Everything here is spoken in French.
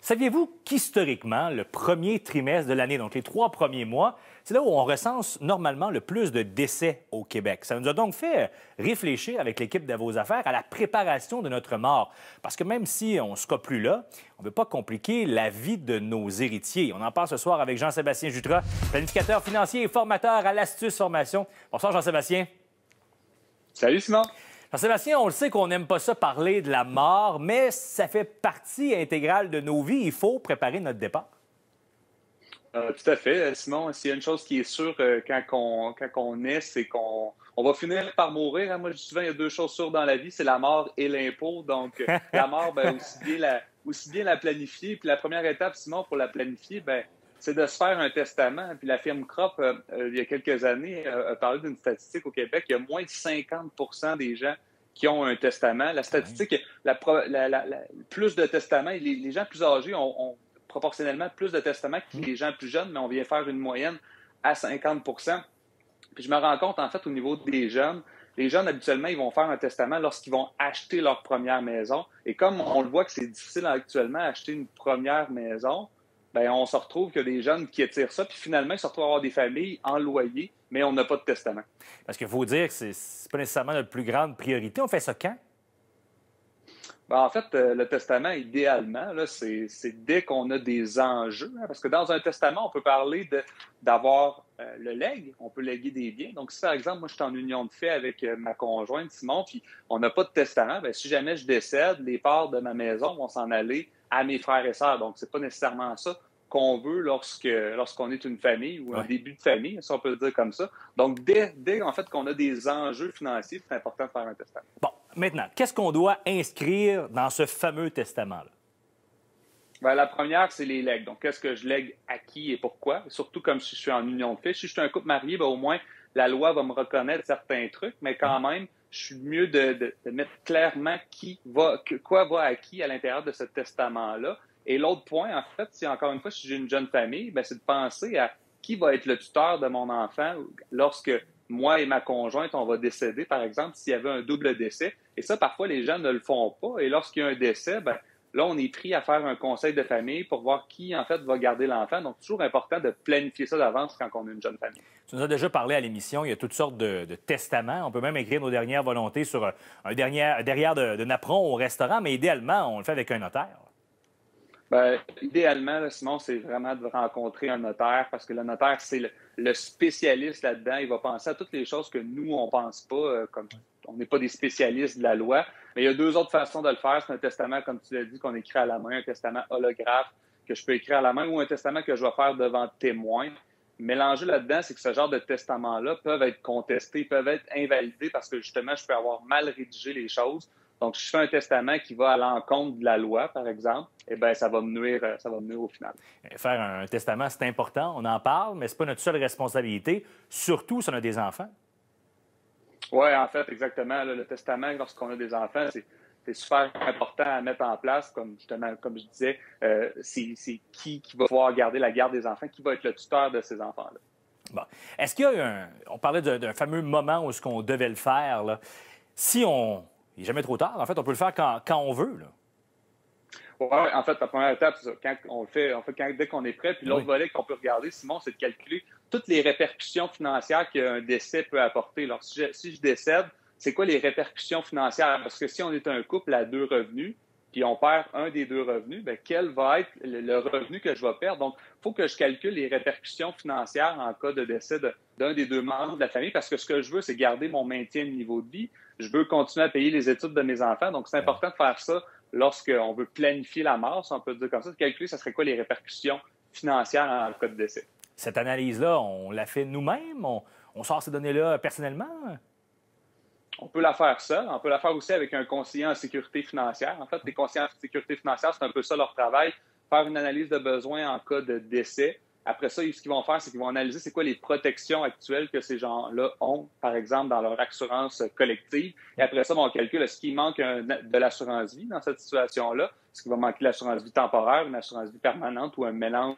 Saviez-vous qu'historiquement, le premier trimestre de l'année, donc les 3 premiers mois, c'est là où on recense normalement le plus de décès au Québec? Ça nous a donc fait réfléchir avec l'équipe de Vos Affaires à la préparation de notre mort. Parce que même si on ne sera plus là, on ne veut pas compliquer la vie de nos héritiers. On en parle ce soir avec Jean-Sébastien Jutras, planificateur financier et formateur à l'Astuce Formation. Bonsoir Jean-Sébastien. Salut Simon. Jean-Sébastien, on le sait qu'on n'aime pas ça parler de la mort, mais ça fait partie intégrale de nos vies. Il faut préparer notre départ. Tout à fait, Simon. S'il y a une chose qui est sûre quand on est, c'est qu'on va finir par mourir. Hein. Moi, je dis souvent, il y a 2 choses sûres dans la vie, c'est la mort et l'impôt. Donc, la mort, aussi bien la planifier. Puis la première étape, Simon, pour la planifier, c'est de se faire un testament. Puis la firme Crop, il y a quelques années, a parlé d'une statistique au Québec. Il y a moins de 50 des gens qui ont un testament. La statistique, plus de testaments, les gens plus âgés ont proportionnellement plus de testaments que les gens plus jeunes, mais on vient faire une moyenne à 50 Puis je me rends compte, en fait, au niveau des jeunes, les jeunes, habituellement, ils vont faire un testament lorsqu'ils vont acheter leur première maison. Et comme on le voit que c'est difficile actuellement d'acheter une première maison, on se retrouve qu'il y a des jeunes qui étirent ça, puis finalement, ils se retrouvent à avoir des familles en loyer, mais on n'a pas de testament. Parce qu'il faut dire que c'est pas nécessairement notre plus grande priorité. On fait ça quand? En fait, le testament, idéalement, là, c'est dès qu'on a des enjeux. Hein, parce que dans un testament, on peut parler d'avoir le legs, on peut léguer des biens. Donc, si par exemple, moi, je suis en union de fait avec ma conjointe, Simon, puis on n'a pas de testament, si jamais je décède, les parts de ma maison vont s'en aller à mes frères et sœurs. Donc, c'est pas nécessairement ça qu'on veut lorsqu'on est une famille ou un début de famille, si on peut le dire comme ça. Donc, dès en fait, qu'on a des enjeux financiers, c'est important de faire un testament. Bon, maintenant, qu'est-ce qu'on doit inscrire dans ce fameux testament-là? La première, c'est les legs. Donc, qu'est-ce que je lègue à qui et pourquoi? Surtout comme si je suis en union de fait. Si je suis un couple marié, au moins, la loi va me reconnaître certains trucs, mais quand même, je suis mieux de mettre clairement quoi va à qui à l'intérieur de ce testament-là. Et l'autre point, en fait, si j'ai une jeune famille, c'est de penser à qui va être le tuteur de mon enfant lorsque moi et ma conjointe, on va décéder, par exemple, s'il y avait un double décès. Et ça, parfois, les gens ne le font pas. Et lorsqu'il y a un décès, là, on est pris à faire un conseil de famille pour voir qui, en fait, va garder l'enfant. Donc, toujours important de planifier ça d'avance quand on a une jeune famille. Tu nous as déjà parlé à l'émission, il y a toutes sortes de testaments. On peut même écrire nos dernières volontés sur un derrière de napperon au restaurant, mais idéalement, on le fait avec un notaire. Idéalement, là, Simon, c'est vraiment de rencontrer un notaire parce que le notaire, c'est le spécialiste là-dedans. Il va penser à toutes les choses que nous, on pense pas, comme on n'est pas des spécialistes de la loi. Mais il y a 2 autres façons de le faire. C'est un testament, comme tu l'as dit, qu'on écrit à la main, un testament holographe que je peux écrire à la main ou un testament que je vais faire devant témoin. Mais l'enjeu là-dedans, c'est que ce genre de testaments-là peuvent être contestés, peuvent être invalidés parce que justement, je peux avoir mal rédigé les choses. Donc, si je fais un testament qui va à l'encontre de la loi, par exemple, ça va me nuire au final. Faire un testament, c'est important, on en parle, mais ce n'est pas notre seule responsabilité, surtout si on a des enfants. Oui, en fait, exactement. Là, le testament, lorsqu'on a des enfants, c'est super important à mettre en place. Comme je disais, c'est qui va pouvoir garder la garde des enfants, qui va être le tuteur de ces enfants-là. Bon. Est-ce qu'il y a on parlait d'un fameux moment où ce qu'on devait le faire, là. Si on... Il n'est jamais trop tard. En fait, on peut le faire quand on veut, là. Oui, en fait, la première étape, c'est ça. Quand on le fait, dès qu'on est prêt. Puis l'autre volet qu'on peut regarder, Simon, c'est de calculer toutes les répercussions financières qu'un décès peut apporter. Alors, si je décède, c'est quoi les répercussions financières? Parce que si on est un couple à 2 revenus, puis on perd un des 2 revenus, quel va être le revenu que je vais perdre? Donc, il faut que je calcule les répercussions financières en cas de décès d'un des 2 membres de la famille, parce que ce que je veux, c'est garder mon maintien de niveau de vie. Je veux continuer à payer les études de mes enfants. Donc, c'est important de faire ça lorsqu'on veut planifier la mort, si on peut le dire comme ça, de calculer ça serait quoi les répercussions financières en cas de décès. Cette analyse-là, on la fait nous-mêmes? On sort ces données-là personnellement? On peut la faire seul. On peut la faire aussi avec un conseiller en sécurité financière. En fait, les conseillers en sécurité financière, c'est un peu ça leur travail, faire une analyse de besoin en cas de décès. Après ça, ce qu'ils vont faire, c'est qu'ils vont analyser c'est quoi les protections actuelles que ces gens-là ont, par exemple, dans leur assurance collective. Et après ça, on calcule est-ce qu'il manque de l'assurance vie dans cette situation-là? Est-ce qu'il va manquer l'assurance vie temporaire, une assurance vie permanente ou un mélange